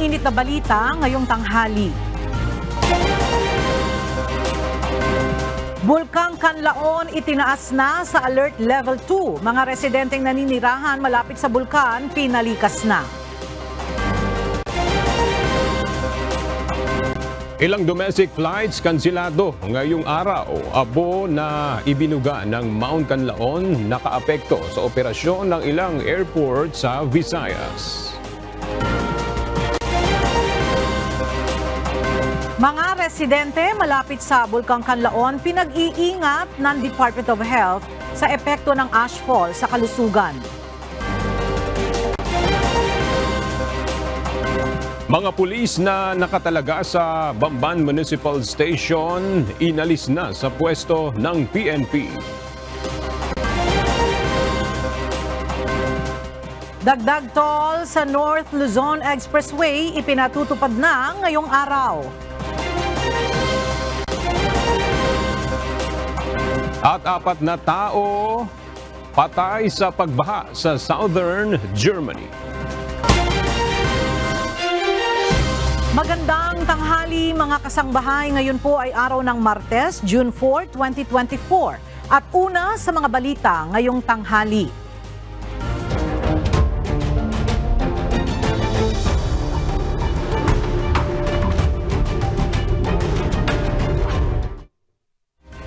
init na balita ngayong tanghali. Bulkang Canlaon itinaas na sa Alert Level 2. Mga residenteng naninirahan malapit sa bulkan, pinalikas na. Ilang domestic flights kansilado ngayong araw. Abo na ibinuga ng Mount Canlaon nakaapekto sa operasyon ng ilang airport sa Visayas. Mga residente malapit sa Bulkang Canlaon pinag-iingat ng Department of Health sa epekto ng ashfall sa kalusugan. Mga pulis na nakatalaga sa Bamban Municipal Station inalis na sa pwesto ng PNP. Dagdag toll sa North Luzon Expressway ipinatutupad na ngayong araw. At 4 na tao patay sa pagbaha sa Southern Germany. Magandang tanghali mga kasangbahay. Ngayon po ay araw ng Martes, June 4, 2024. At una sa mga balita ngayong tanghali.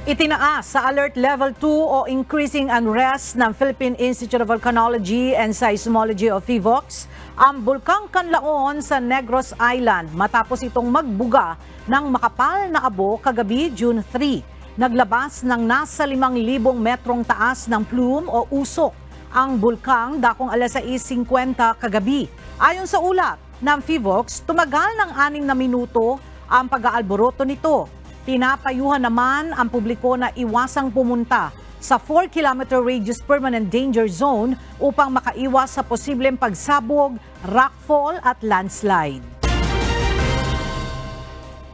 Itinaas sa Alert Level 2 o Increasing Unrest ng Philippine Institute of Volcanology and Seismology o PHIVOLCS ang Bulkang Canlaon sa Negros Island matapos itong magbuga ng makapal na abo kagabi June 3. Naglabas ng nasa 5,000 metrong taas ng plume o usok ang bulkang dakong alas 6:50 kagabi. Ayon sa ulat ng PHIVOLCS, tumagal ng 6 na minuto ang pag-aalboroto nito. Pinapayuhan naman ang publiko na iwasang pumunta sa 4-kilometer radius permanent danger zone upang makaiwas sa posibleng pagsabog, rockfall at landslide.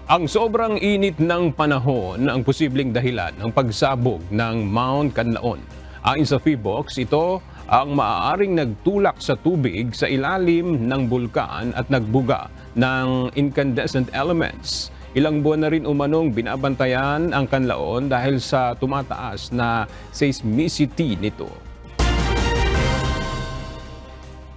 Ang sobrang init ng panahon ang posibleng dahilan ng pagsabog ng Mount Canlaon. Ayon sa PHIVOLCS, ito ang maaaring nagtulak sa tubig sa ilalim ng bulkan at nagbuga ng incandescent elements. Ilang buwan na rin umanong binabantayan ang Canlaon dahil sa tumataas na seismicity nito.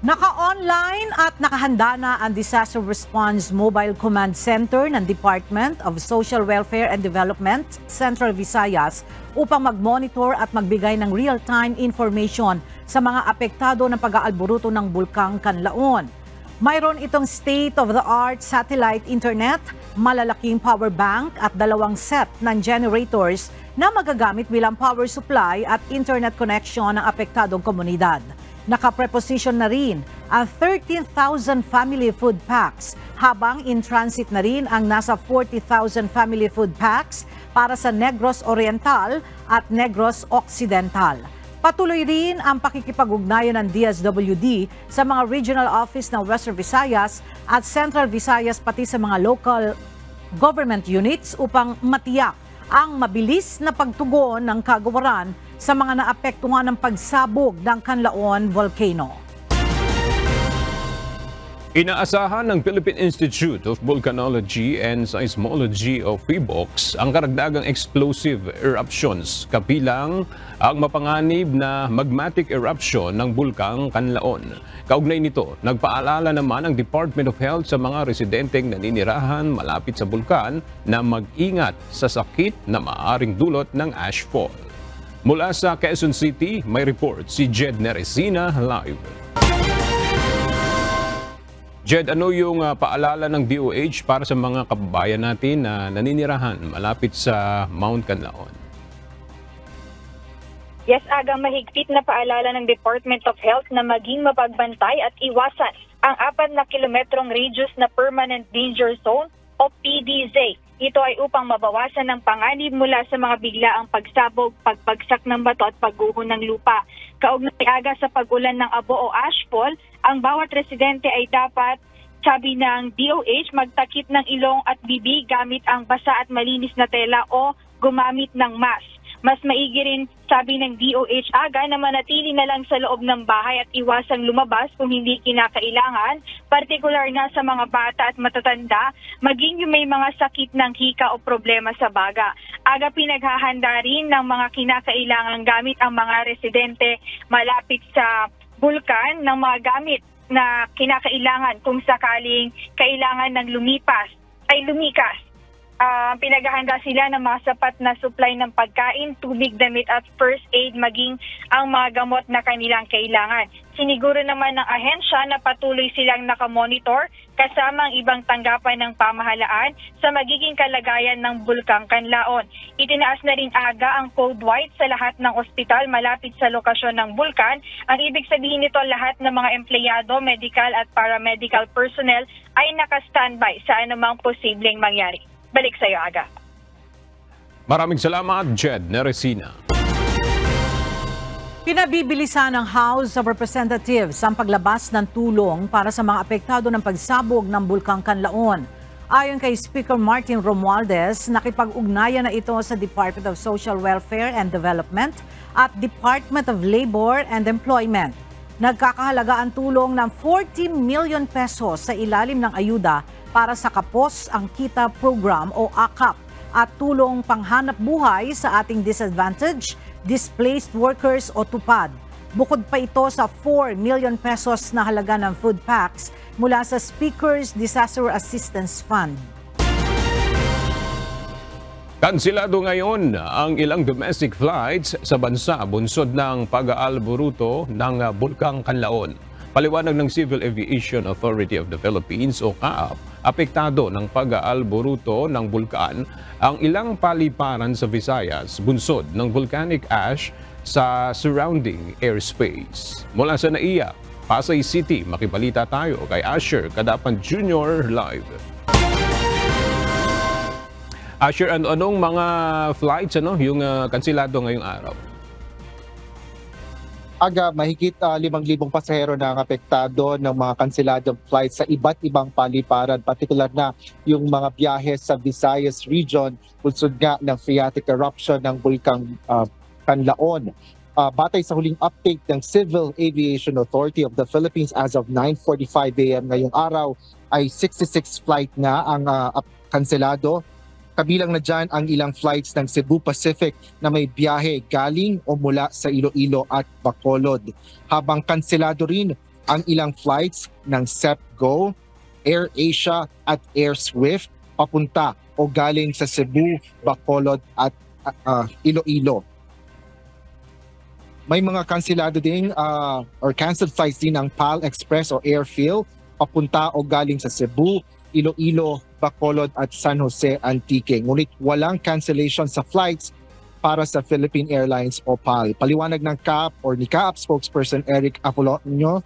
Naka-online at nakahanda na ang Disaster Response Mobile Command Center ng Department of Social Welfare and Development, Central Visayas upang mag-monitor at magbigay ng real-time information sa mga apektado ng pag-aalboruto ng Bulkang Canlaon. Mayroon itong state-of-the-art satellite internet, malalaking power bank at 2 set ng generators na magagamit bilang power supply at internet connection ng apektadong komunidad. Nakapreposition na rin ang 13,000 family food packs habang in transit na rin ang nasa 40,000 family food packs para sa Negros Oriental at Negros Occidental. Patuloy rin ang pakikipag-ugnayan ng DSWD sa mga regional office ng Western Visayas at Central Visayas pati sa mga local government units upang matiyak ang mabilis na pagtugon ng kagawaran sa mga naapektuhan ng pagsabog ng Canlaon Volcano. Inaasahan ng Philippine Institute of Volcanology and Seismology o PHIVOLCS ang karagdagang explosive eruptions kabilang ang mapanganib na magmatic eruption ng Bulkang Canlaon. Kaugnay nito, nagpaalala naman ang Department of Health sa mga residenteng naninirahan malapit sa bulkan na mag-ingat sa sakit na maaaring dulot ng ashfall. Mula sa Quezon City, may report si Jed Neresina live. Jed, ano yung paalala ng DOH para sa mga kababayan natin na naninirahan malapit sa Mount Canlaon? Yes, Aga, mahigpit na paalala ng Department of Health na maging mapagbantay at iwasan ang 4 na kilometrong radius na Permanent Danger Zone o PDZ. Ito ay upang mabawasan ng panganib mula sa mga biglaang pagsabog, pagbagsak ng bato at pagguho ng lupa. Kaugnay aga sa pag-ulan ng abo o ashfall, ang bawat residente ay dapat, sabi ng DOH, magtakip ng ilong at bibig gamit ang basa at malinis na tela o gumamit ng mask. Mas maigi rin, sabi ng DOH, aga na manatili na lang sa loob ng bahay at iwasang lumabas kung hindi kinakailangan, partikular na sa mga bata at matatanda, maging yung may mga sakit ng hika o problema sa baga. Aga pinaghahanda rin ng mga kinakailangang gamit ang mga residente malapit sa bulkan ng mga gamit na kinakailangan kung sakaling kailangan ng lumikas. Pinaghahanda sila ng mga sapat na supply ng pagkain, tubig, damit at first aid, maging ang mga gamot na kanilang kailangan. Siniguro naman ng ahensya na patuloy silang nakamonitor kasama ang ibang tanggapan ng pamahalaan sa magiging kalagayan ng Bulkang Kanlaon. Itinaas na rin aga ang code white sa lahat ng ospital malapit sa lokasyon ng bulkan. Ang ibig sabihin nito, lahat ng mga empleyado, medical at paramedical personnel ay naka-standby sa anumang posibleng mangyari. Balik sa iyo, Aga. Maraming salamat, Jed Neresina. Pinabibilisan ng House of Representatives ang paglabas ng tulong para sa mga apektado ng pagsabog ng Bulkang Kanlaon. Ayon kay Speaker Martin Romualdez, nakipag-ugnayan na ito sa Department of Social Welfare and Development at Department of Labor and Employment. Nagkakahalaga ang tulong ng 40 million pesos sa ilalim ng ayuda para sa Kapos ang Kita Program o AKAP at tulong panghanap buhay sa ating disadvantaged, displaced workers o TUPAD. Bukod pa ito sa 4 million pesos na halaga ng food packs mula sa Speaker's Disaster Assistance Fund. Kansilado ngayon ang ilang domestic flights sa bansa bunsod ng pag-aalboruto ng Bulkang Kanlaon. Paliwanag ng Civil Aviation Authority of the Philippines o CAAP, apektado ng pag-aalboruto ng bulkan ang ilang paliparan sa Visayas bunsod ng volcanic ash sa surrounding airspace. Mula sa NAIA, Pasay City, makibalita tayo kay Asher Kadapan Jr. live. Asher, anong mga flights yung kansilado ngayong araw? Aga, mahigit 5,000 pasahero na ang apektado ng mga kanseladong flights sa iba't ibang paliparan, partikular na yung mga biyahe sa Visayas region, bunsod nga ng phreatic eruption ng Bulkang Kanlaon. Batay sa huling update ng Civil Aviation Authority of the Philippines as of 9:45 a.m. ngayong araw, ay 66 flight na ang kanselado. Kabilang na dyan ang ilang flights ng Cebu Pacific na may biyahe galing o mula sa Iloilo at Bacolod. Habang kanselado rin ang ilang flights ng CEPGO, AirAsia at Air Swift papunta o galing sa Cebu, Bacolod at Iloilo. May mga kanselado din or canceled flights din ng PAL Express o Airphil papunta o galing sa Cebu, Iloilo, Bacolod at San Jose Antique. Ngunit walang cancellation sa flights para sa Philippine Airlines o PAL. Paliwanag ng CAAP or ni CAAP spokesperson Eric Apolonio,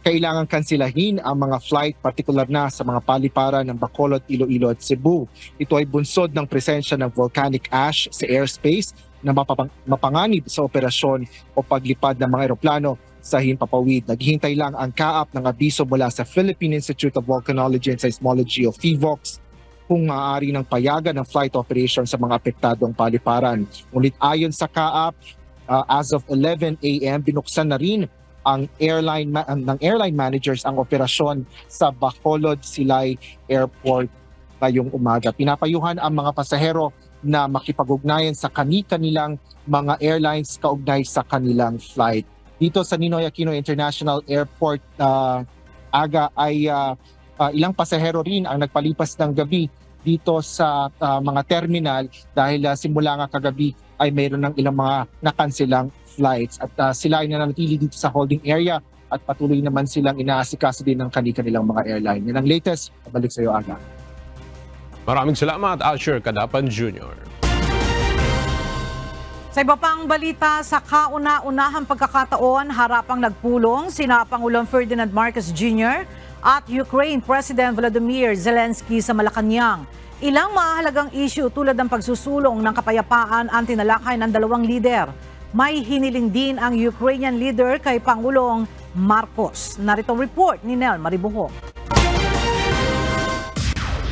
kailangan kansilahin ang mga flight partikular na sa mga paliparan ng Bacolod, Iloilo at Cebu. Ito ay bunsod ng presensya ng volcanic ash sa airspace na mapanganib sa operasyon o paglipad ng mga eroplano sa himpapawid. Naghihintay lang ang CAAP ng abiso mula sa Philippine Institute of Volcanology and Seismology o PHIVOLCS kung maaari ng payagan ng flight operation sa mga apektadong paliparan. Ngunit ayon sa CAAP, as of 11 a.m. binuksan na rin ang ng airline managers ang operasyon sa Bacolod Silay Airport ngayong umaga. Pinapayuhan ang mga pasahero na makipag-ugnayan sa kanilang mga airlines kaugnay sa kanilang flight. Dito sa Ninoy Aquino International Airport, aga ay ilang pasahero rin ang nagpalipas ng gabi dito sa mga terminal dahil simula nga kagabi ay mayroon ng ilang mga nakansilang flights at sila ay nananatili dito sa holding area at patuloy naman silang inaasikaso din ng kanilang mga airline. Yan ang latest. Balik sa iyo, Aga. Maraming salamat, Asher Kadapan Jr. Sa iba pang balita, sa kauna-unahang pagkakataon, harapang nagpulong sina Pangulong Ferdinand Marcos Jr. at Ukraine President Volodymyr Zelensky sa Malacanang. Ilang mahalagang issue tulad ng pagsusulong ng kapayapaan ang tinalakay ng dalawang lider. May hiniling din ang Ukrainian leader kay Pangulong Marcos. Narito ang report ni Nel Maribuho.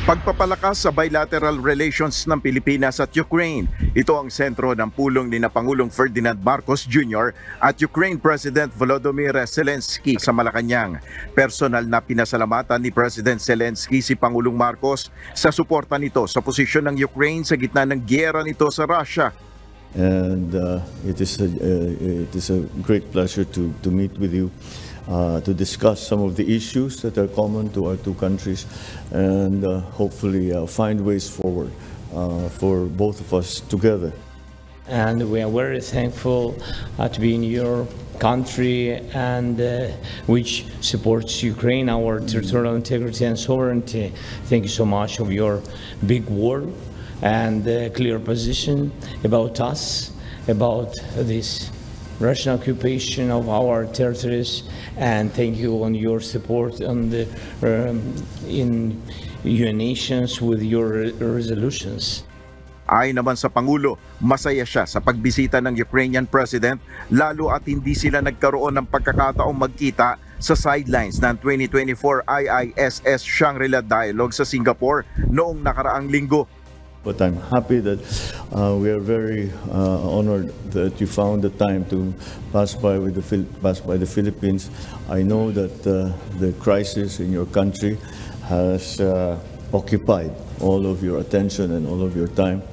Pagpapalakas sa bilateral relations ng Pilipinas at Ukraine. Ito ang sentro ng pulong ni Pangulong Ferdinand Marcos Jr. at Ukraine President Volodymyr Zelensky sa Malacanang. Personal na pinasalamatan ni President Zelensky si Pangulong Marcos sa suporta nito sa posisyon ng Ukraine sa gitna ng giyera nito sa Russia. And it is a great pleasure to meet with you. To discuss some of the issues that are common to our two countries and hopefully find ways forward for both of us together. And we are very thankful to be in your country and which supports Ukraine, our territorial integrity and sovereignty. Thank you so much for your big word and clear position about us, about this Russian occupation of our territories, and thank you on your support on the in UN nations with your resolutions. Ayon naman sa Pangulo, masaya siya sa pagbisita ng Ukrainian President lalo at hindi sila nagkaroon ng pagkakataong magkita sa sidelines ng 2024 IISS Shangri-La Dialogue sa Singapore noong nakaraang linggo. But I'm happy that we are very honored that you found the time to pass by the Philippines. I know that the crisis in your country has occupied all of your attention and all of your time.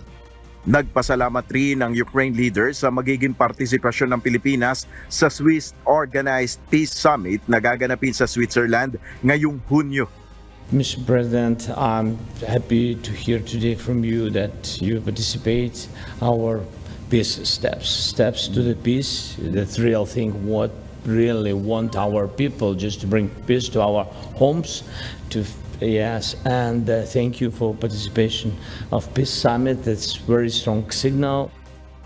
Nagpasalamat rin ang Ukraine leader sa magiging partisipasyon ng Pilipinas sa Swiss-organized Peace Summit na gaganapin sa Switzerland ngayong Hunyo. Mr. President, I'm happy to hear today from you that you participate our peace steps to the peace. That's real thing. What really want our people just to bring peace to our homes. Yes, and thank you for participation of Peace Summit. That's very strong signal.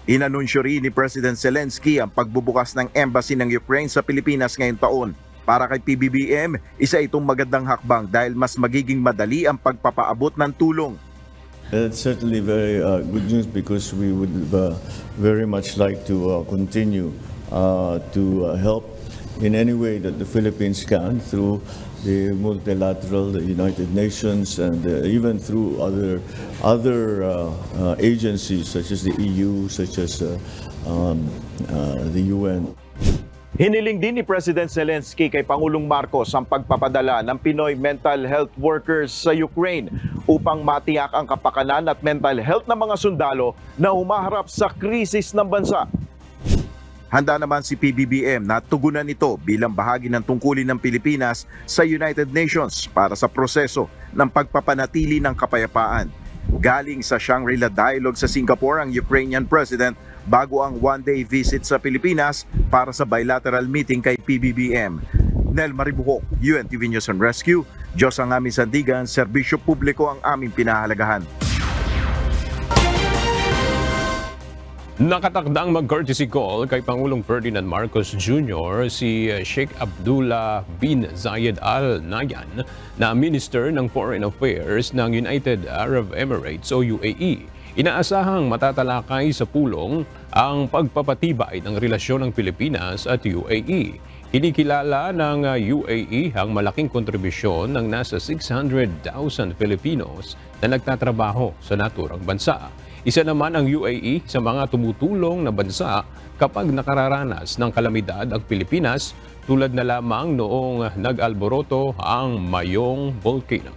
Inanunsyo rin ni President Zelensky ang pagbubukas ng embassy ng Ukraine sa Pilipinas ngayong taon. Para kay PBBM, isa itong magandang hakbang dahil mas magiging madali ang pagpapaabot ng tulong. It's certainly very good news because we would very much like to continue to help in any way that the Philippines can through the multilateral, the United Nations, and even through other agencies such as the EU, such as the UN. Hiniling din ni President Zelensky kay Pangulong Marcos ang pagpapadala ng Pinoy mental health workers sa Ukraine upang matiyak ang kapakanan at mental health ng mga sundalo na humaharap sa krisis ng bansa. Handa naman si PBBM na tugunan ito bilang bahagi ng tungkulin ng Pilipinas sa United Nations para sa proseso ng pagpapanatili ng kapayapaan. Galing sa Shangri-La Dialogue sa Singapore ang Ukrainian President bago ang one-day visit sa Pilipinas para sa bilateral meeting kay PBBM. Nel Maribuhok, UNTV News and Rescue. Diyos ang aming sandigan, serbisyo publiko ang aming pinahalagahan. Nakatakdang mag-courtesy call kay Pangulong Ferdinand Marcos Jr. si Sheikh Abdullah bin Zayed Al Nahyan na Minister ng Foreign Affairs ng United Arab Emirates o UAE. Inaasahang matatalakay sa pulong ang pagpapatibay ng relasyon ng Pilipinas at UAE. Kinikilala ng UAE ang malaking kontribusyon ng nasa 600,000 Filipinos na nagtatrabaho sa naturang bansa. Isa naman ang UAE sa mga tumutulong na bansa kapag nakararanas ng kalamidad ang Pilipinas tulad na lamang noong nag-alboroto ang Mayong Volcano.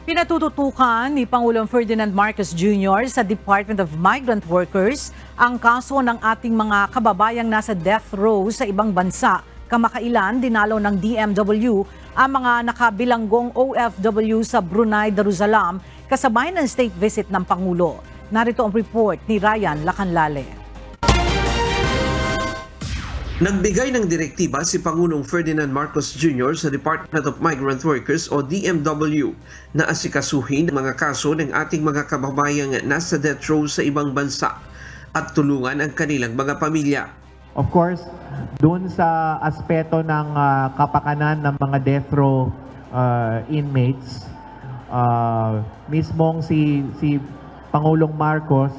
Pinatututukan ni Pangulong Ferdinand Marcos Jr. sa Department of Migrant Workers ang kaso ng ating mga kababayang nasa death row sa ibang bansa. Kamakailan, dinalaw ng DMW ang mga nakabilanggong OFW sa Brunei Darussalam kasabay ng state visit ng Pangulo. Narito ang report ni Ryan Lacanlale. Nagbigay ng direktiba si Pangulong Ferdinand Marcos Jr. sa Department of Migrant Workers o DMW na asikasuhin ang mga kaso ng ating mga kababayang nasa death row sa ibang bansa at tulungan ang kanilang mga pamilya. Of course, doon sa aspeto ng kapakanan ng mga death row inmates, mismong si Pangulong Marcos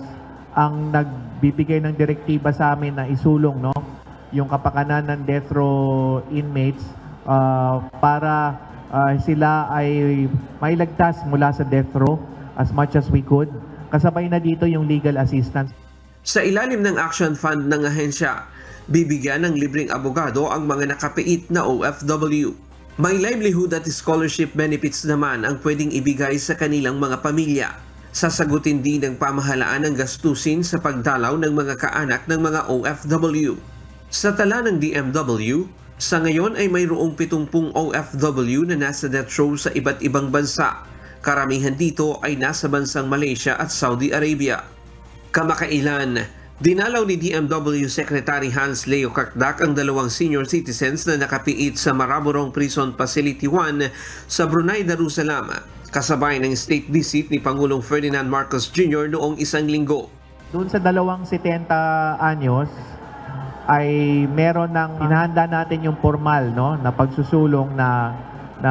ang nagbibigay ng direktiba sa amin na isulong yung kapakanan ng death row inmates para sila ay mailigtas mula sa death row as much as we could. Kasabay na dito yung legal assistance. Sa ilalim ng Action Fund ng ahensya, bibigyan ng libreng abogado ang mga nakapiit na OFW. May livelihood at scholarship benefits naman ang pwedeng ibigay sa kanilang mga pamilya. Sasagutin din ng pamahalaan ang gastusin sa pagdalaw ng mga kaanak ng mga OFW. Sa tala ng DMW, sa ngayon ay mayroong 70 OFW na nasa death row sa iba't ibang bansa. Karamihan dito ay nasa bansang Malaysia at Saudi Arabia. Kamakailan, dinalaw ni DMW Secretary Hans Leo Kakdak ang 2 senior citizens na nakapiit sa Maraburong Prison Facility 1 sa Brunei Darussalam, kasabay ng state visit ni Pangulong Ferdinand Marcos Jr. noong 1 linggo. Doon sa 70 anyos ay meron ng hinahanda natin yung formal na pagsusulong na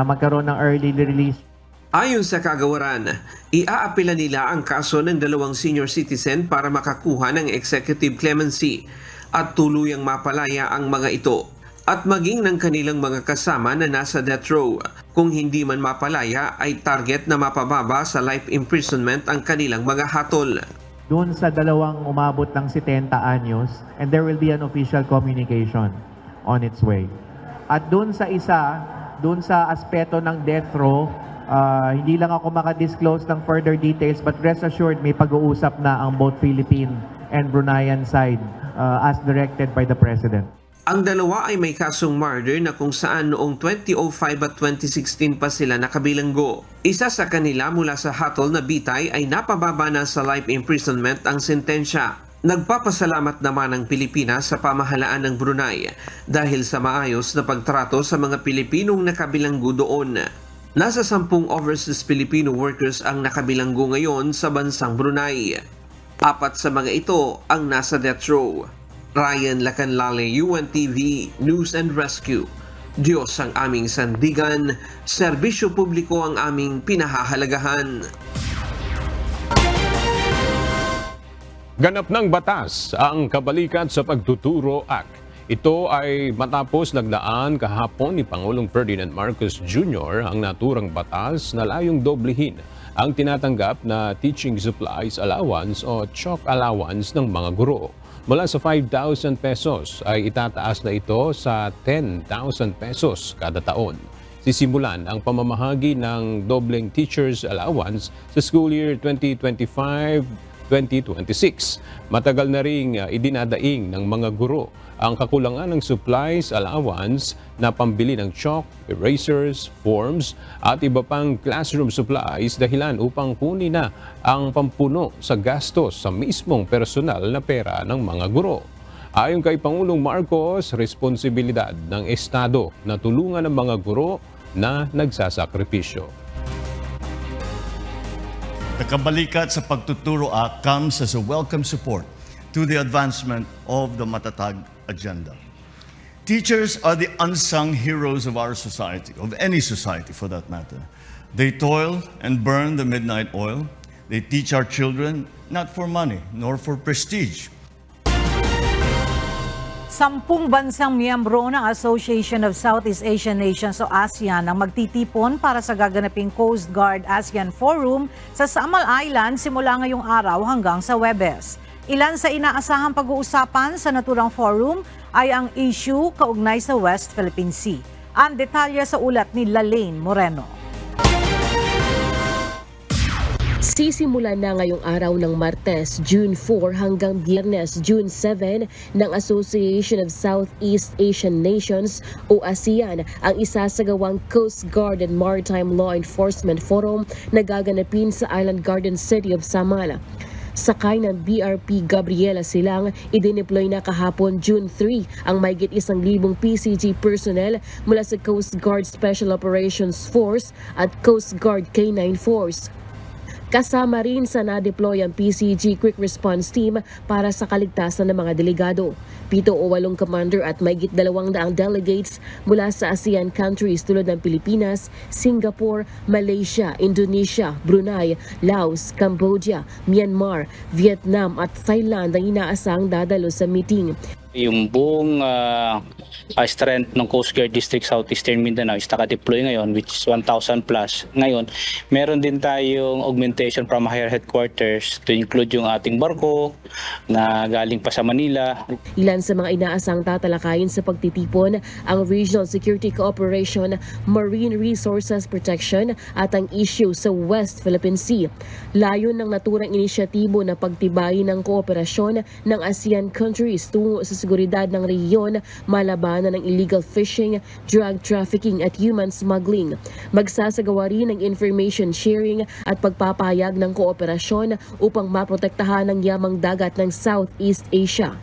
magkaroon ng early release. Ayon sa kagawaran, iaapila nila ang kaso ng 2 senior citizen para makakuha ng executive clemency at tuluyang mapalaya ang mga ito at maging ng kanilang mga kasama na nasa death row. Kung hindi man mapalaya ay target na mapababa sa life imprisonment ang kanilang mga hatol. Doon sa 2 umabot ng 70 anyos, and there will be an official communication on its way. At doon sa doon sa aspeto ng death row, hindi lang ako makadisclose ng further details, but rest assured may pag-uusap na ang both Philippine and Bruneian side as directed by the President. Ang dalawa ay may kasong murder na kung saan noong 2005 at 2016 pa sila nakabilanggo. Isa sa kanila mula sa hatol na bitay ay napababa na sa life imprisonment ang sentensya. Nagpapasalamat naman ang Pilipinas sa pamahalaan ng Brunei dahil sa maayos na pagtrato sa mga Pilipinong nakabilanggo doon. Nasa 10 overseas Filipino workers ang nakabilanggo ngayon sa bansang Brunei. 4 sa mga ito ang nasa death row. Ryan Lacanlale, UNTV News and Rescue. Diyos ang aming sandigan, serbisyo publiko ang aming pinahahalagahan. Ganap ng batas ang Kabalikat sa Pagtuturo Act. Ito ay matapos nagdaan kahapon ni Pangulong Ferdinand Marcos Jr. ang naturang batas na layong doblehin ang tinatanggap na teaching supplies allowance o chalk allowance ng mga guro. Mula sa 5,000 pesos ay itataas na ito sa 10,000 pesos kada taon. Sisimulan ang pamamahagi ng dobleng teacher's allowance sa school year 2025-2026. Matagal na ring idinadaing ng mga guro ang kakulangan ng supplies allowance na pambili ng chalk, erasers, forms at iba pang classroom supplies dahilan upang kunin na ang pampuno sa gastos sa mismong personal na pera ng mga guro. Ayon kay Pangulong Marcos, responsibilidad ng Estado na tulungan ang mga guro na nagsasakripisyo. The Kabalikat sa Pagtuturo Act comes as a welcome support to the advancement of the Matatag agenda. Teachers are the unsung heroes of our society, of any society for that matter. They toil and burn the midnight oil. They teach our children not for money nor for prestige. 10 bansang miyembro ng Association of Southeast Asian Nations o ASEAN ang magtitipon para sa gaganaping Coast Guard ASEAN Forum sa Samal Island simula ngayong araw hanggang sa Huwebes. Ilan sa inaasahang pag-uusapan sa naturang forum ay ang issue kaugnay sa West Philippine Sea. Ang detalye sa ulat ni Lalaine Moreno. Sisimulan na ngayong araw ng Martes, June 4 hanggang Biyernes, June 7 ng Association of Southeast Asian Nations o ASEAN ang isasagawang Coast Guard and Maritime Law Enforcement Forum na gaganapin sa Island Garden City of Samal. Sakay ng BRP Gabriela Silang, idineploy na kahapon June 3 ang mahigit 1,000 PCG personnel mula sa Coast Guard Special Operations Force at Coast Guard K9 Force. Kasama rin sa na-deploy ang PCG Quick Response Team para sa kaligtasan ng mga delegado. 7 o 8 commander at mahigit 200 delegates mula sa ASEAN countries tulad ng Pilipinas, Singapore, Malaysia, Indonesia, Brunei, Laos, Cambodia, Myanmar, Vietnam at Thailand ang inaasang dadalo sa meeting. Yung buong strength ng Coast Guard District Southeastern Mindanao is naka-deploy ngayon, which is 1,000 plus. Ngayon, meron din tayong augmentation from higher headquarters to include yung ating barko na galing pa sa Manila. Ilan sa mga inaasang tatalakayin sa pagtitipon ang Regional Security Cooperation, Marine Resources Protection at ang issue sa West Philippine Sea. Layon ng naturang inisyatibo na pagtibayin ng kooperasyon ng ASEAN countries tungo sa seguridad ng rehiyon, malabanan ng illegal fishing, drug trafficking at human smuggling. Magsasagawa rin ng information sharing at pagpapahayag ng kooperasyon upang maprotektahan ang yamang dagat ng Southeast Asia.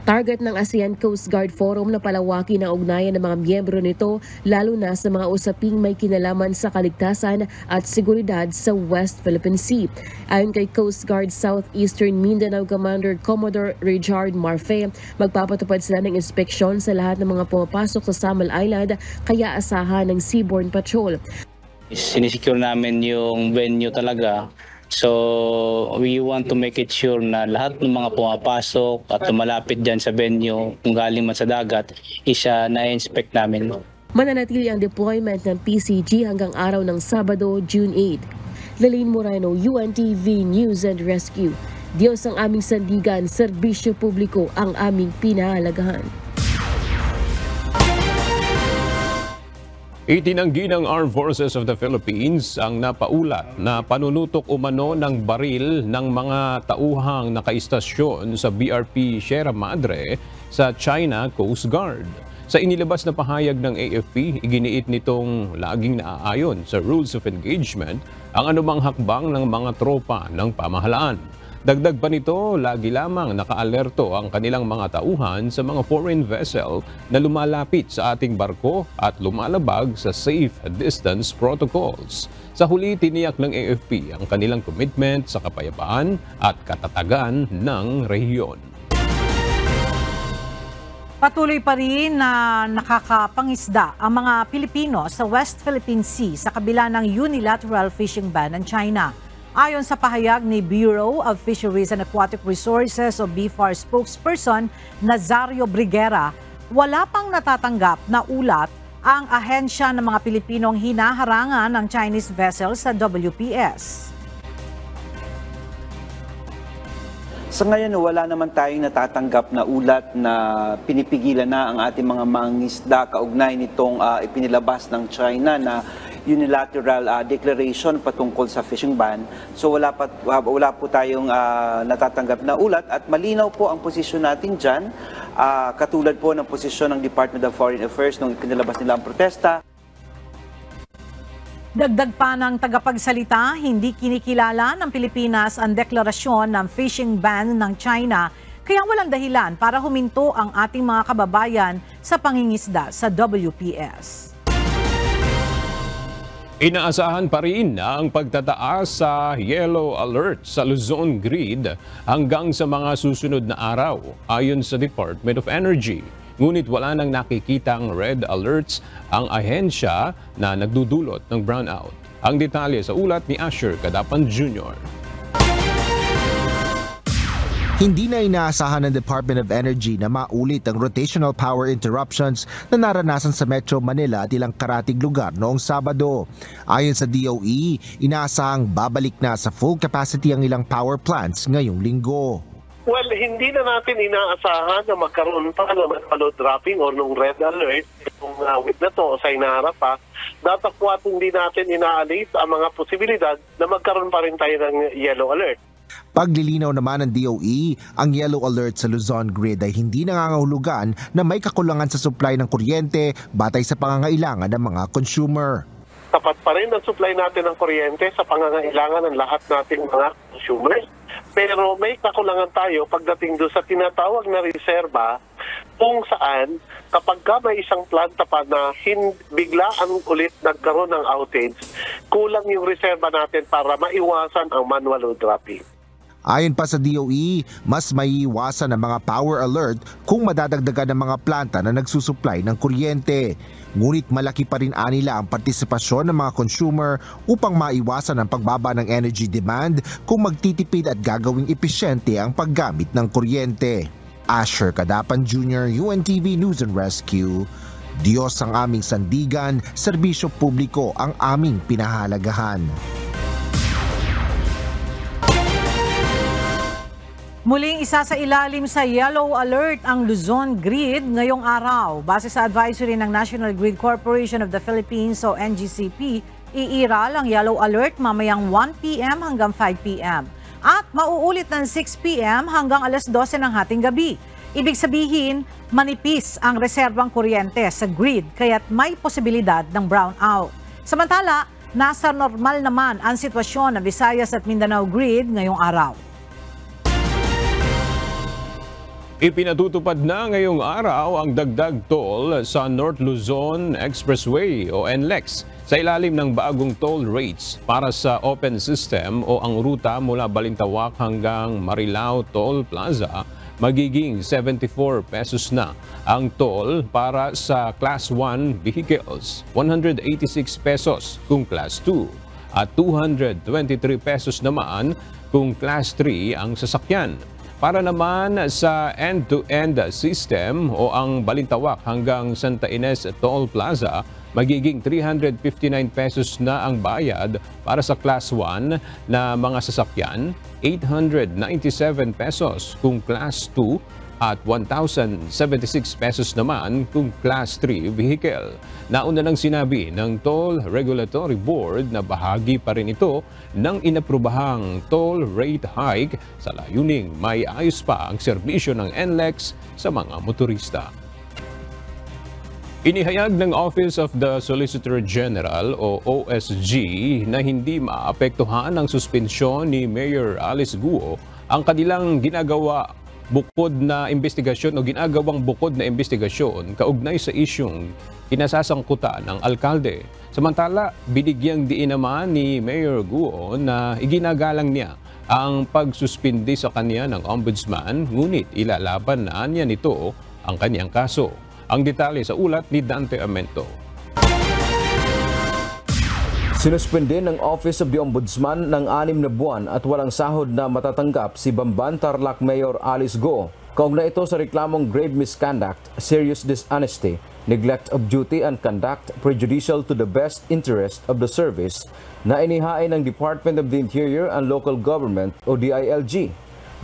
Target ng ASEAN Coast Guard Forum na palawakin ang ugnayan ng mga miyembro nito lalo na sa mga usaping may kinalaman sa kaligtasan at seguridad sa West Philippine Sea. Ayon kay Coast Guard Southeastern Mindanao Commander Commodore Richard Marfe, magpapatupad sila ng inspeksyon sa lahat ng mga pumapasok sa Samal Island kaya asahan ng Seaborne Patrol. Sinisecure namin yung venue talaga. So, we want to make it sure na lahat ng mga pumapasok at lumalapit dyan sa venue, kung galing man sa dagat, na-inspect namin. Mananatili ang deployment ng PCG hanggang araw ng Sabado, June 8. Laline Moreno, UNTV News and Rescue. Diyos ang aming sandigan, serbisyo publiko ang aming pinahalagahan. Itinanggi ng Armed Forces of the Philippines ang napaulat na panunutok umano ng baril ng mga tauhang nakaistasyon sa BRP Sierra Madre sa China Coast Guard. Sa inilabas na pahayag ng AFP, iginiit nitong laging naaayon sa rules of engagement ang anumang hakbang ng mga tropa ng pamahalaan. Dagdag pa nito, lagi lamang nakaalerto ang kanilang mga tauhan sa mga foreign vessel na lumalapit sa ating barko at lumalabag sa safe distance protocols. Sa huli, tiniyak ng AFP ang kanilang commitment sa kapayapaan at katatagan ng rehiyon. Patuloy pa rin na nakakapangisda ang mga Pilipino sa West Philippine Sea sa kabila ng unilateral fishing ban ng China. Ayon sa pahayag ni Bureau of Fisheries and Aquatic Resources o BFAR spokesperson Nazario Briguera, wala pang natatanggap na ulat ang ahensya ng mga Pilipinong hinaharangan ng Chinese vessels sa WPS. Sa ngayon, wala naman tayong natatanggap na ulat na pinipigilan na ang ating mga mangingisda kaugnay nitong ipinilabas ng China na unilateral declaration patungkol sa fishing ban. So wala po tayong natatanggap na ulat at malinaw po ang posisyon natin dyan. Katulad po ng posisyon ng Department of Foreign Affairs nung ipinilabas nila ang protesta. Dagdag pa ng tagapagsalita, hindi kinikilala ng Pilipinas ang deklarasyon ng fishing ban ng China, kaya walang dahilan para huminto ang ating mga kababayan sa pangingisda sa WPS. Inaasahan pa rin ang pagtataas sa yellow alert sa Luzon Grid hanggang sa mga susunod na araw, ayon sa Department of Energy. Ngunit wala nang nakikitang red alerts ang ahensya na nagdudulot ng brownout. Ang detalye sa ulat ni Asher Cadapan Jr. Hindi na inaasahan ng Department of Energy na maulit ang rotational power interruptions na naranasan sa Metro Manila at ilang karatig lugar noong Sabado. Ayon sa DOE, inaasahang babalik na sa full capacity ang ilang power plants ngayong linggo. Well, hindi na natin inaasahan na magkaroon pa ng load dropping o nung red alert kung week na to o sa inaharap pa. Datakwat hindi natin inaalis ang mga posibilidad na magkaroon pa rin tayo ng yellow alert. Paglilinaw naman ng DOE, ang yellow alert sa Luzon Grid ay hindi nangangahulugan na may kakulangan sa supply ng kuryente batay sa pangangailangan ng mga consumer. Tapat pa rin ang supply natin ng kuryente sa pangangailangan ng lahat nating mga consumers. Pero may kakulangan tayo pagdating doon sa tinatawag na reserba kung saan kapag may isang planta pa na biglaan ulit nagkaroon ng outage, kulang yung reserba natin para maiwasan ang manual load dropping. Ayon pa sa DOE, mas maiiwasan ang mga power alert kung madadagdagan ng mga planta na nagsusupply ng kuryente. Ngunit malaki pa rin anila ang partisipasyon ng mga consumer upang maiwasan ang pagbaba ng energy demand kung magtitipid at gagawing epesyente ang paggamit ng kuryente. Asher Kadapan Jr., UNTV News and Rescue. Diyos ang aming sandigan, serbisyo publiko ang aming pinahalagahan. Muling isa sa ilalim sa yellow alert ang Luzon Grid ngayong araw. Base sa advisory ng National Grid Corporation of the Philippines o NGCP, iiral ang yellow alert mamayang 1 p.m. hanggang 5 p.m. at mauulit ng 6 p.m. hanggang alas 12 ng hating gabi. Ibig sabihin, manipis ang reserbang kuryente sa grid kaya't may posibilidad ng brownout. Samantala, nasa normal naman ang sitwasyon ng Visayas at Mindanao Grid ngayong araw. Ipinatutupad na ngayong araw ang dagdag toll sa North Luzon Expressway o NLEX sa ilalim ng bagong toll rates para sa open system o ang ruta mula Balintawak hanggang Marilao Toll Plaza. Magiging 74 pesos na ang toll para sa Class 1 vehicles, 186 pesos kung Class 2 at 223 pesos naman kung Class 3 ang sasakyan. Para naman sa end-to-end system o ang Balintawak hanggang Santa Ines Toll Plaza, magiging 359 pesos na ang bayad para sa Class 1 na mga sasakyan, 897 pesos kung Class 2 at 1,076 pesos naman kung Class 3 vehicle. Nauna nang sinabi ng Toll Regulatory Board na bahagi pa rin ito ng inaprubahang toll rate hike sa layuning may ayos pa ang serbisyo ng NLEX sa mga motorista. Inihayag ng Office of the Solicitor General o OSG na hindi maapektuhan ng suspensyon ni Mayor Alice Guo ang kanilang ginagawang bukod na investigasyon kaugnay sa isyung kinasasangkutan ng alkalde. Samantala, binigyang diin naman ni Mayor Guo na iginagalang niya ang pagsuspindi sa kanya ng ombudsman, ngunit ilalaban na niya nito ang kanyang kaso. Ang detalye sa ulat ni Dante Amento. Sinuspende ng Office of the Ombudsman ng 6 na buwan at walang sahod na matatanggap si Bamban Tarlac Mayor Alice Guo. Kaugnay ito sa reklamong grave misconduct, serious dishonesty, neglect of duty and conduct prejudicial to the best interest of the service na inihain ng Department of the Interior and Local Government o DILG.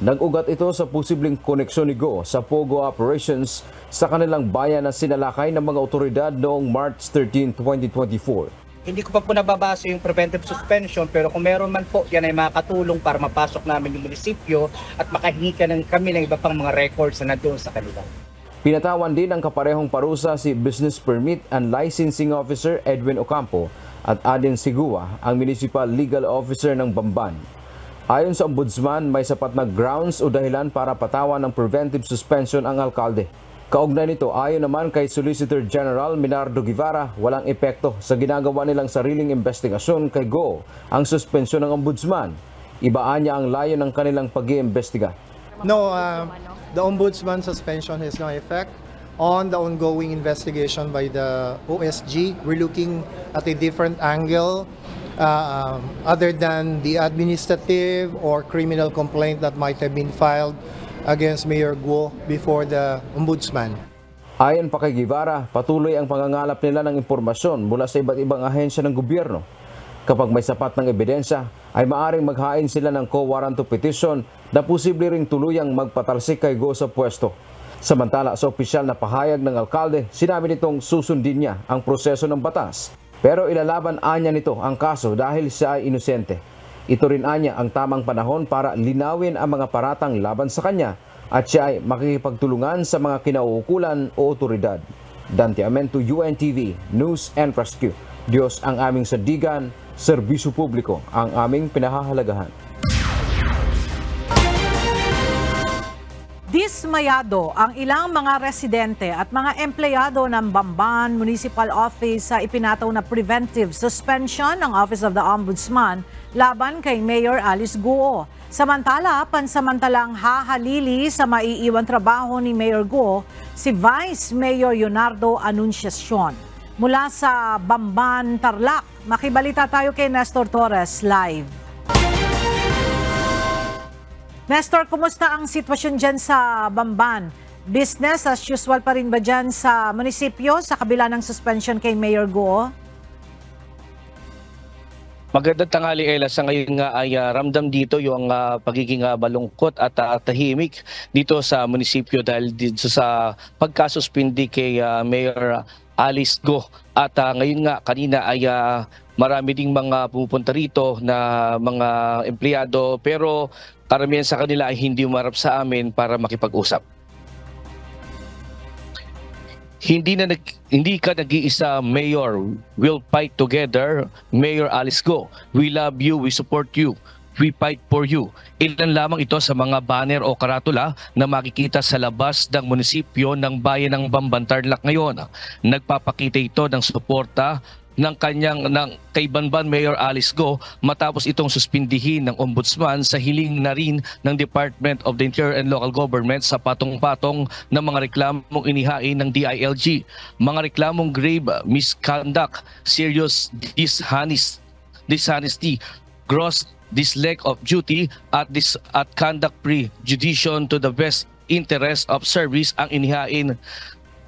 Nag-ugat ito sa posibleng koneksyon ni Guo sa POGO operations sa kanilang bayan na sinalakay ng mga otoridad noong March 13, 2024. Hindi ko pa po nababasa yung preventive suspension, pero kung meron man po, yan ay makatulong para mapasok namin yung munisipyo at makahingi kami ng iba pang mga records na nandoon sa kanila. Pinatawan din ang kaparehong parusa si Business Permit and Licensing Officer Edwin Ocampo at Aden Sigua, ang Municipal Legal Officer ng Bamban. Ayon sa Ombudsman, may sapat na grounds o dahilan para patawan ng preventive suspension ang alkalde. Kaugnay nito, ayon naman kay Solicitor General Minardo Guevara, walang epekto sa ginagawa nilang sariling investigasyon kay Guo ang suspensyon ng Ombudsman. Ibaan niya ang layo ng kanilang pag-iimbestiga. No, the Ombudsman suspension has no effect on the ongoing investigation by the OSG. We're looking at a different angle other than the administrative or criminal complaint that might have been filed against Mayor Guo before the Ombudsman. Ayon pa kay Guevara, patuloy ang pangangalap nila ng impormasyon mula sa iba't ibang ahensya ng gobyerno. Kapag may sapat ng ebidensya, ay maaring maghain sila ng co-warrant of petition na posible ring tuluyang magpatalsik kay Guo sa pwesto. Samantala, sa opisyal na pahayag ng alkalde, sinabi nitong susundin niya ang proseso ng batas. Pero ilalaban anya nito ang kaso dahil siya ay inosente. Ito rin anya ang tamang panahon para linawin ang mga paratang laban sa kanya at siya ay makikipagtulungan sa mga kinauukulan o otoridad. Dante Amento, UNTV, News and Rescue. Diyos ang aming sandigan, serbisyo publiko ang aming pinahahalagahan. Dismayado ang ilang mga residente at mga empleyado ng Bamban Municipal Office sa ipinataw na preventive suspension ng Office of the Ombudsman laban kay Mayor Alice Guo. Samantala, pansamantalang hahalili sa maiiwan trabaho ni Mayor Guo si Vice Mayor Leonardo Anunciacion. Mula sa Bamban, Tarlac, makibalita tayo kay Nestor Torres live. Nestor, kumusta ang sitwasyon dyan sa Bamban? Business as usual pa rin ba dyan sa munisipyo sa kabila ng suspension kay Mayor Guo? Magandang tanghali, Ella. Sa ngayon nga ay ramdam dito yung pagiging malungkot at tahimik dito sa munisipyo dahil dito sa pagkasuspindi kay Mayor Alice Guo. At ngayon nga, kanina ay marami ding mga pumupunta rito na mga empleyado pero karamihan sa kanila ay hindi umarap sa amin para makipag-usap. Hindi ka nag-iisa, Mayor. We'll fight together, Mayor Alice Guo. We love you, we support you, we fight for you. Ilan lamang ito sa mga banner o karatula na makikita sa labas ng munisipyo ng bayan ng Bamban, Tarlac ngayon. Nagpapakita ito ng suporta ng kay Banban Mayor Alice Guo matapos itong suspindihin ng Ombudsman sa hiling na rin ng Department of the Interior and Local Government sa patong-patong ng mga reklamong inihain ng DILG. Mga reklamong grave misconduct, serious dishonesty, gross neglect of duty at conduct prejudicial to the best interest of service ang inihain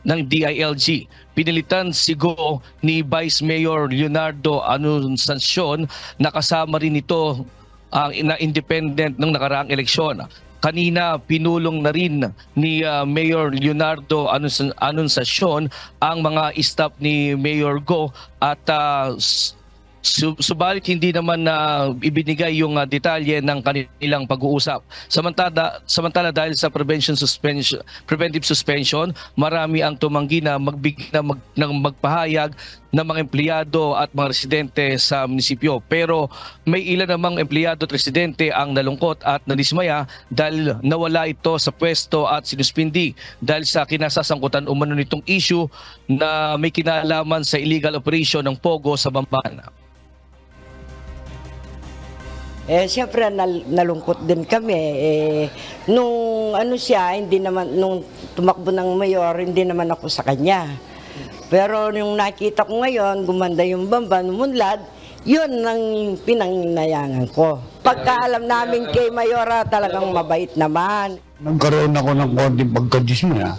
ng DILG. Pinilitan si Guo ni Vice Mayor Leonardo Anunciacion na kasama rin ito na independent ng nakaraang eleksyon. Kanina pinulong na rin ni Mayor Leonardo Anunciacion ang mga staff ni Mayor Guo at subalit hindi naman ibinigay yung detalye ng kanilang pag-uusap. Samantala dahil sa preventive suspension, marami ang tumanggi na magpahayag ng mga empleyado at mga residente sa munisipyo. Pero may ilan namang empleyado at residente ang nalungkot at nadismaya dahil nawala ito sa pwesto at sinuspindi dahil sa kinasasangkutan umano nitong issue na may kinalaman sa illegal operation ng Pogo sa Bamban. Siyempre nalungkot din kami. Nung nung tumakbo ng mayor, hindi naman ako sa kanya. Pero nung nakita ko ngayon, gumanda yung Bamban, umunlad, yun ang pinanginayangan ko. Pagkaalam namin kay Mayora, talagang mabait naman. Nagkaroon ako ng konting pagkadismaya,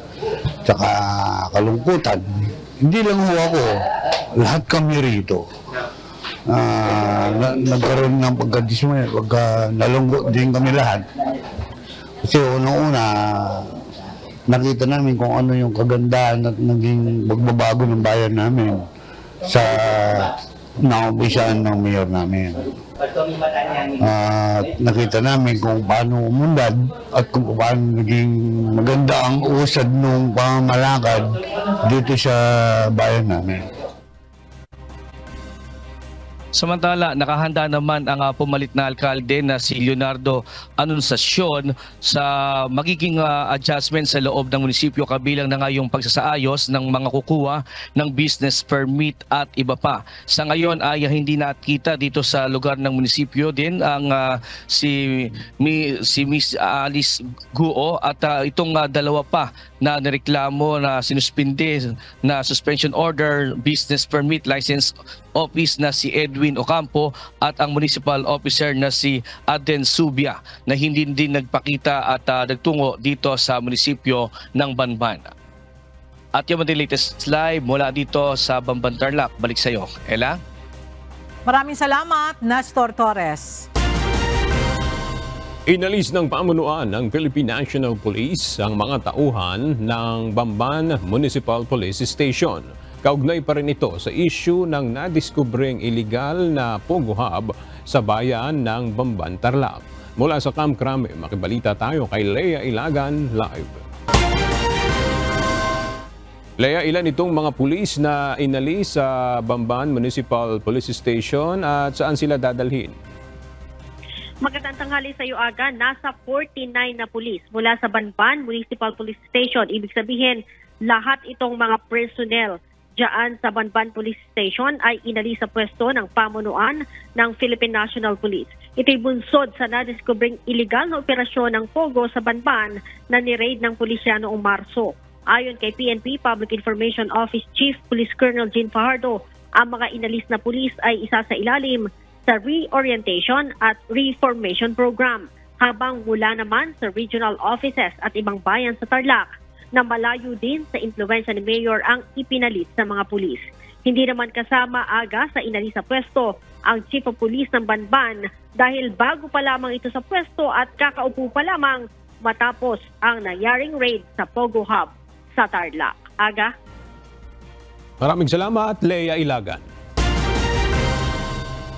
tsaka kalungkutan. Hindi lang ako, lahat kami rito. Nagkaroon ng pagkadismaya, nalungkot din kami lahat. Kasi unang-una, nakita namin kung ano yung kagandahan at naging magbabago ng bayan namin sa naumpisaan ng mayor namin. Nakita namin kung paano umunlad at kung paano naging maganda ang usad ng pamamalakad dito sa bayan namin. Samantala, nakahanda naman ang pumalit na alkalde na si Leonardo Anunciacion sa magiging adjustment sa loob ng munisipyo kabilang na nga yung pagsasaayos ng mga kukuha ng business permit at iba pa. Sa ngayon ay hindi nakita dito sa lugar ng munisipyo din ang si Miss Alice Guo at itong dalawa pa na nireklamo na sinuspinde na suspension order, business permit, license office na si Edwin Ocampo at ang municipal officer na si Aden Subia na hindi din nagpakita at nagtungo dito sa munisipyo ng Banban. At yung mga latest live mula dito sa Bamban, Tarlac. Balik sa iyo, Ella. Maraming salamat, Nestor Torres. Inalis ng pamunuan ng Philippine National Police ang mga tauhan ng Bamban Municipal Police Station. Kaugnay pa rin ito sa issue ng nadiskubring illegal na Pogo Hub sa bayan ng Bamban, Tarlac. Mula sa Camp Crame, makibalita tayo kay Lea Ilagan live. Lea, ilan itong mga pulis na inalis sa Bamban Municipal Police Station at saan sila dadalhin? Magandang tanghali sa iyo, Aga. Nasa 49 na pulis mula sa Banban Municipal Police Station. Ibig sabihin, lahat itong mga personnel diyan sa Banban Police Station ay inalis sa pwesto ng pamunuan ng Philippine National Police. Ito'y bunsod sa nadiskubring illegal na operasyon ng Pogo sa Banban na ni-raid ng pulisya noong Marso. Ayon kay PNP Public Information Office Chief Police Colonel Jean Fajardo, ang mga inalis na pulis ay isa sa ilalim sa reorientation at reformation program. habang mula naman sa regional offices at ibang bayan sa Tarlac na malayo din sa impluwensya ni Mayor ang ipinalit sa mga pulis. Hindi naman kasama aga sa inalis sa pwesto ang Chief of Police ng Banban dahil bago pa lamang ito sa pwesto at kakaupo pa lamang matapos ang nangyaring raid sa Pogo Hub sa Tarlac. Aga? Maraming salamat, Leia Ilagan.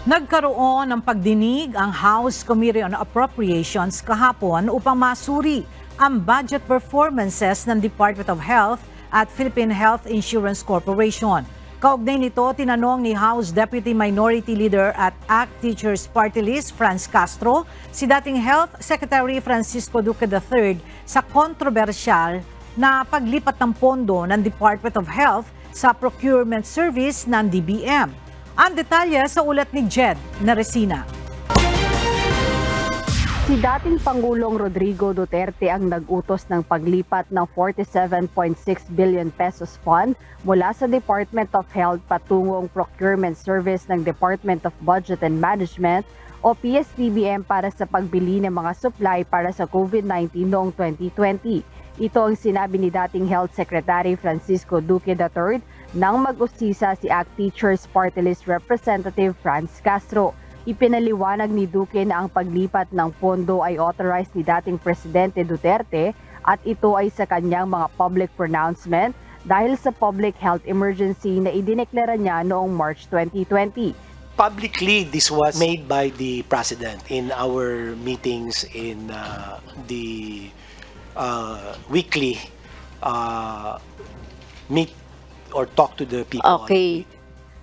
Nagkaroon ng pagdinig ang House Committee on Appropriations kahapon upang masuri ang budget performances ng Department of Health at Philippine Health Insurance Corporation. Kaugnay nito, tinanong ni House Deputy Minority Leader at ACT Teachers Party List, Franz Castro, si dating Health Secretary Francisco Duque III sa kontrobersyal na paglipat ng pondo ng Department of Health sa procurement service ng DBM. Ang detalye sa ulat ni Jed Naresina. Si dating Pangulong Rodrigo Duterte ang nag-utos ng paglipat ng 47.6 billion pesos fund mula sa Department of Health patungong procurement service ng Department of Budget and Management o PSDBM para sa pagbili ng mga supply para sa COVID-19 noong 2020. Ito ang sinabi ni dating Health Secretary Francisco Duque III nang mag-usisa si ACT Teachers Party List Representative Franz Castro. Ipinaliwanag ni Duque na ang paglipat ng pondo ay authorized ni dating Presidente Duterte at ito ay sa kanyang mga public pronouncement dahil sa public health emergency na idineklara niya noong March 2020. Publicly, this was made by the President in our meetings in the weekly meet or talk to the people. Okay.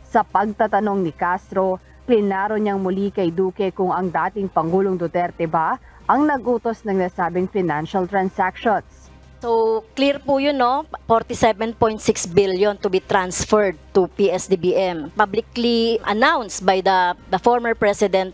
Sa pagtatanong ni Castro, klinaro niyang muli kay Duque kung ang dating Pangulong Duterte ba ang nag-utos ng nasabing financial transactions. So clear po yun, no? 47.6 billion to be transferred to PSDBM. Publicly announced by the former President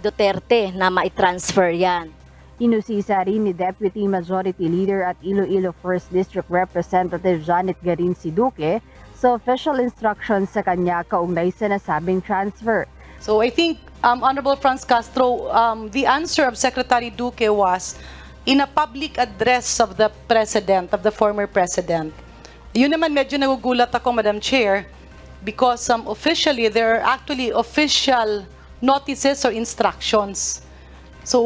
Duterte na maitransfer yan. Inusisa rin ni Deputy Majority Leader at Iloilo 1st District Representative Janet Garin si Duque sa official instructions sa kanya kaugnay sa nasabing transfer. So I think, Honorable Franz Castro, the answer of Secretary Duque was in a public address of the President, of the former President. Yun naman medyo nagugulat ako, Madam Chair, because officially, there are actually official notices or instructions. So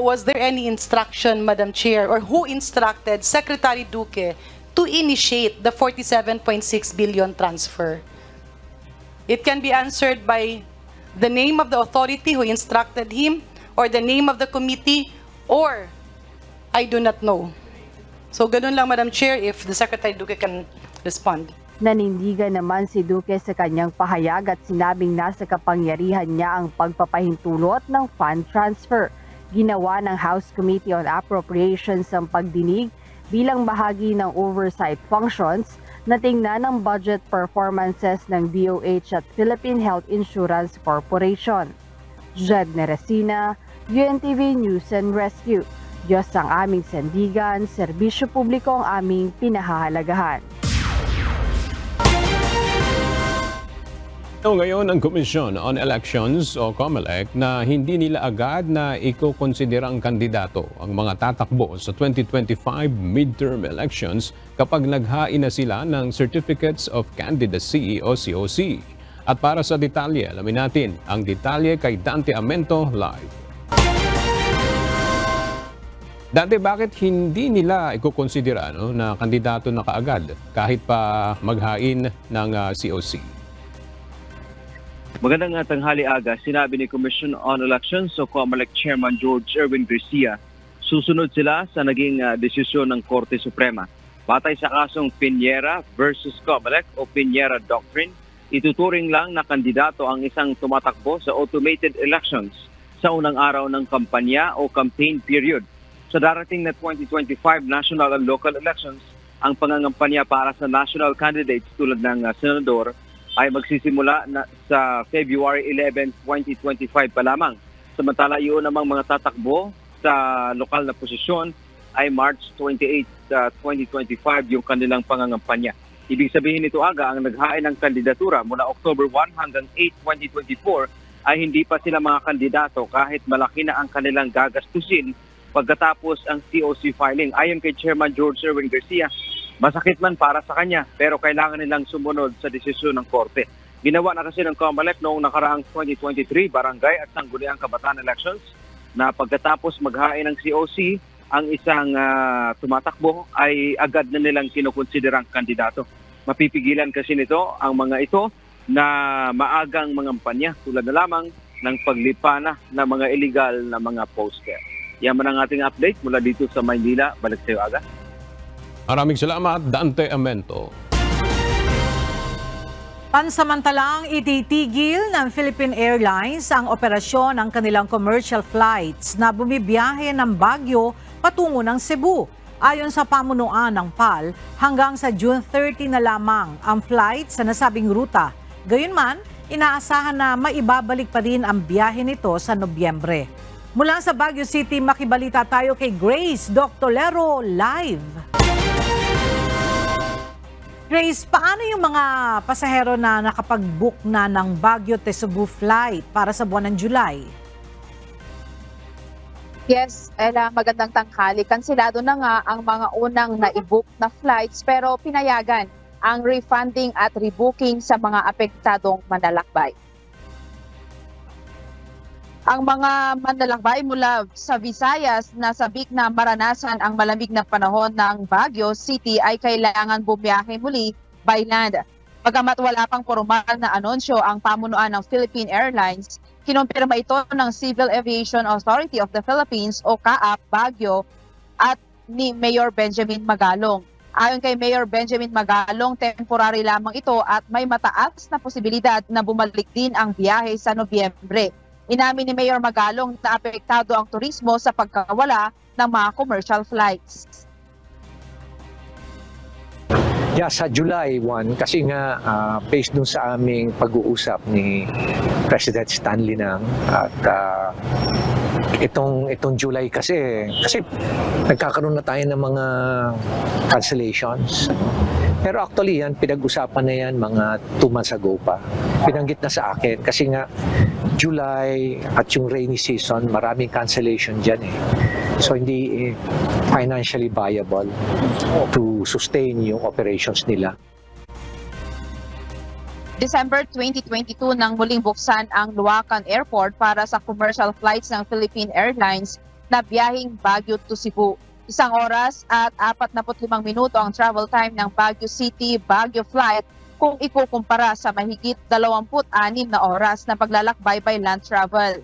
was there any instruction, Madam Chair, or who instructed Secretary Duque to initiate the 47.6 billion transfer? It can be answered by the name of the authority who instructed him, or the name of the committee, or I do not know. So ganun lang, Madam Chair, if the Secretary Duque can respond. Nanindigan naman si Duque sa kanyang pahayag at sinabing nasa kapangyarihan niya ang pagpapahintulot ng fund transfer. Ginawa ng House Committee on Appropriations ang pagdinig bilang bahagi ng oversight functions na tingnan ang budget performances ng DOH at Philippine Health Insurance Corporation. Jed Neresina, UNTV News and Rescue. Diyos ang aming sandigan, serbisyo publiko ang aming pinahahalagahan. Ngayon ang Commission on Elections o COMELEC na hindi nila agad na ikokonsidera ang kandidato ang mga tatakbo sa 2025 midterm elections kapag naghain na sila ng Certificates of Candidacy o COC. At para sa detalye, alamin natin ang detalye kay Dante Amento live. Dante, bakit hindi nila ikokonsidera na kandidato na kaagad kahit pa maghain ng COC? Magandang tanghali aga, sinabi ni Commission on Elections o COMELEC Chairman George Erwin Garcia, susunod sila sa naging desisyon ng Korte Suprema. Batay sa kasong Piñera versus COMELEC o Piñera Doctrine, ituturing lang na kandidato ang isang tumatakbo sa automated elections sa unang araw ng kampanya o campaign period. Sa darating na 2025 national and local elections, ang pangangampanya para sa national candidates tulad ng senador ay magsisimula na sa February 11, 2025 pa lamang. Samantala yun namang mga tatakbo sa lokal na posisyon ay March 28, 2025 yung kanilang pangangampanya. Ibig sabihin nito aga ang naghain ng kandidatura mula October 1 hanggang 8, 2024 ay hindi pa sila mga kandidato kahit malaki na ang kanilang gagastusin pagkatapos ang COC filing. Ayon kay Chairman George Erwin Garcia, masakit man para sa kanya pero kailangan nilang sumunod sa desisyon ng korte. Ginawa na kasi ng COMELEC noong nakaraang 2023 barangay at sangguniang kabataan elections na pagkatapos maghain ng COC, ang isang tumatakbo ay agad na nilang kinukonsiderang kandidato. Mapipigilan kasi nito ang mga ito na maagang mangampanya tulad na lamang ng paglipana ng mga illegal na mga poster. Yan man ang ating update mula dito sa Maynila. Balik sa iyo, Aga. Maraming salamat, Dante Amento. Pansamantalang ititigil ng Philippine Airlines ang operasyon ng kanilang commercial flights na bumibiyahe ng Baguio patungo ng Cebu. Ayon sa pamunuan ng PAL, hanggang sa June 30 na lamang ang flight sa nasabing ruta. Gayunman, inaasahan na maibabalik pa rin ang biyahe nito sa Nobyembre. Mula sa Baguio City, makibalita tayo kay Grace Doctolero live. Grace, paano yung mga pasahero na nakapag-book na ng Baguio to Cebu flight para sa buwan ng July? Yes, Ella, magandang tanghali. Kansilado na nga ang mga unang na-book na flights pero pinayagan ang refunding at rebooking sa mga apektadong manlalakbay. Ang mga manlalakbay mula sa Visayas na sabik na maranasan ang malamig na panahon ng Baguio City ay kailangan bumiyahe muli by land. Bagamat wala pang formal na anunsyo ang pamunuan ng Philippine Airlines, kinumpirma ito ng Civil Aviation Authority of the Philippines o CAAP Baguio at ni Mayor Benjamin Magalong. Ayon kay Mayor Benjamin Magalong, temporary lamang ito at may mataas na posibilidad na bumalik din ang biyahe sa Nobyembre. Inamin ni Mayor Magalong na apektado ang turismo sa pagkawala ng mga commercial flights. Yeah, sa July 1, kasi nga based dun sa aming pag-uusap ni President Stanley Nang at itong July kasi nagkakaroon na tayo ng mga cancellations. Pero actually yan, pinag-usapan na yan mga 2 months ago pa. Pinanggit na sa akin kasi nga July at yung rainy season, maraming cancellation dyan eh. So hindi financially viable to sustain yung operations nila. December 2022 nang muling buksan ang Luacan Airport para sa commercial flights ng Philippine Airlines na biyaheng Baguio to Cebu. 1 oras at 45 minuto ang travel time ng Baguio City-Baguio flight kung ikukumpara sa mahigit 26 na oras na paglalakbay by land travel.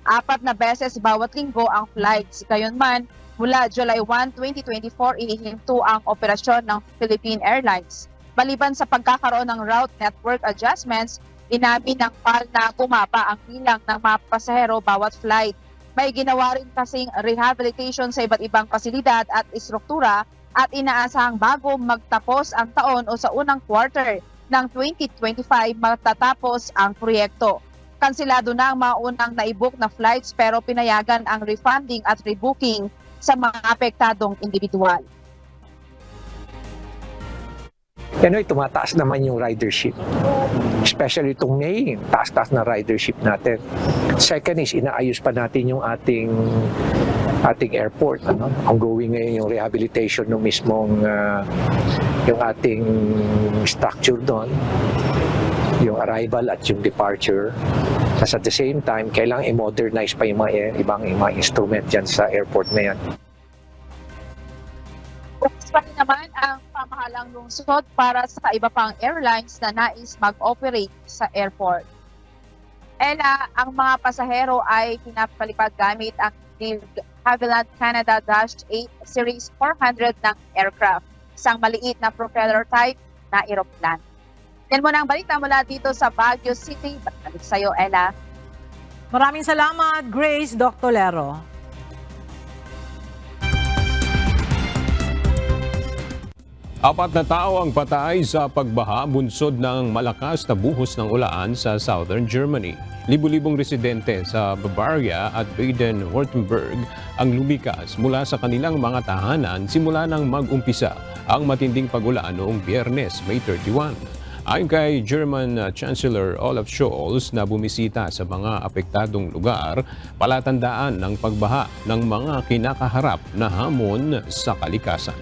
4 na beses bawat linggo ang flights. Gayunman, mula July 1, 2024, ihihinto ang operasyon ng Philippine Airlines. Maliban sa pagkakaroon ng route network adjustments, inamin ng PAL na bumaba ang bilang ng mga pasahero bawat flight. May ginawa rin kasing rehabilitation sa iba't ibang pasilidad at istruktura at inaasahang bago magtapos ang taon o sa unang quarter ng 2025 matatapos ang proyekto. Kansilado na ang mga unang na-book na flights pero pinayagan ang refunding at rebooking sa mga apektadong individual. Tumataas naman yung ridership. Especially itong May, taas-taas na ridership natin. Second is, inaayos pa natin yung ating airport. Ongoing ngayon yung rehabilitation ng mismong yung ating structure doon, yung arrival at yung departure. At the same time, kailangan i-modernize pa yung mga ibang instrument dyan sa airport na yan. Pa rin naman ang pamahalang lungsod para sa iba pang airlines na nais mag-operate sa airport. Ella, ang mga pasahero ay pinapalipad gamit ang Havilland Canada-8 Series 400 ng aircraft, isang maliit na propeller type na aeroplane. Yan muna ang balita mula dito sa Baguio City. Balik sa iyo, Ella. Maraming salamat, Grace Doctolero. Apat na tao ang patay sa pagbaha bunsod ng malakas na buhos ng ulan sa southern Germany. Libu-libong residente sa Bavaria at Baden-Württemberg ang lumikas mula sa kanilang mga tahanan simula nang mag-umpisa ang matinding pag-ulan noong Biyernes, May 31. Ayon kay German Chancellor Olaf Scholz na bumisita sa mga apektadong lugar, palatandaan ng pagbaha ng mga kinakaharap na hamon sa kalikasan.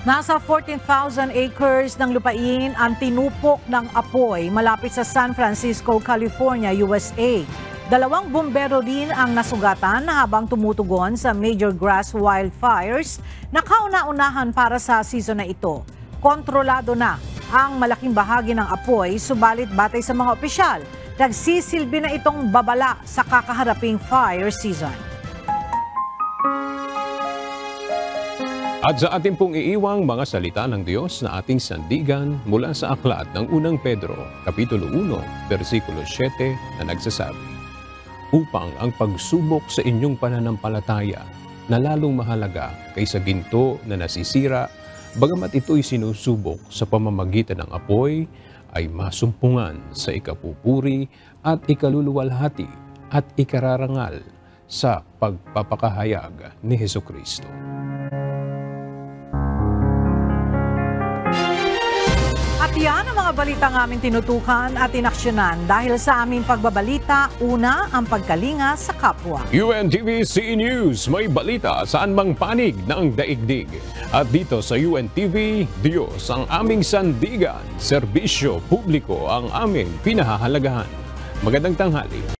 Nasa 14,000 acres ng lupain ang tinupok ng apoy malapit sa San Francisco, California, USA. 2 bumbero din ang nasugatan habang tumutugon sa major grass wildfires na kauna-unahan para sa season na ito. Kontrolado na ang malaking bahagi ng apoy, subalit batay sa mga opisyal, nagsisilbi na itong babala sa kakaharaping fire season. At sa ating pong iiwang mga salita ng Diyos na ating sandigan mula sa aklat ng unang Pedro, Kapitulo 1, versikulo 7 na nagsasabi, upang ang pagsubok sa inyong pananampalataya na lalong mahalaga kaysa ginto na nasisira, bagamat ito'y sinusubok sa pamamagitan ng apoy, ay masumpungan sa ikapupuri at ikaluluwalhati at ikararangal sa pagpapakahayag ni Hesukristo. At yan ang mga balitang aming tinutukan at inaksyonan dahil sa aming pagbabalita, una ang pagkalinga sa kapwa. UNTV CE News, may balita saan mang panig ng daigdig. At dito sa UNTV, Diyos ang aming sandigan, serbisyo publiko ang aming pinahahalagahan. Magandang tanghali.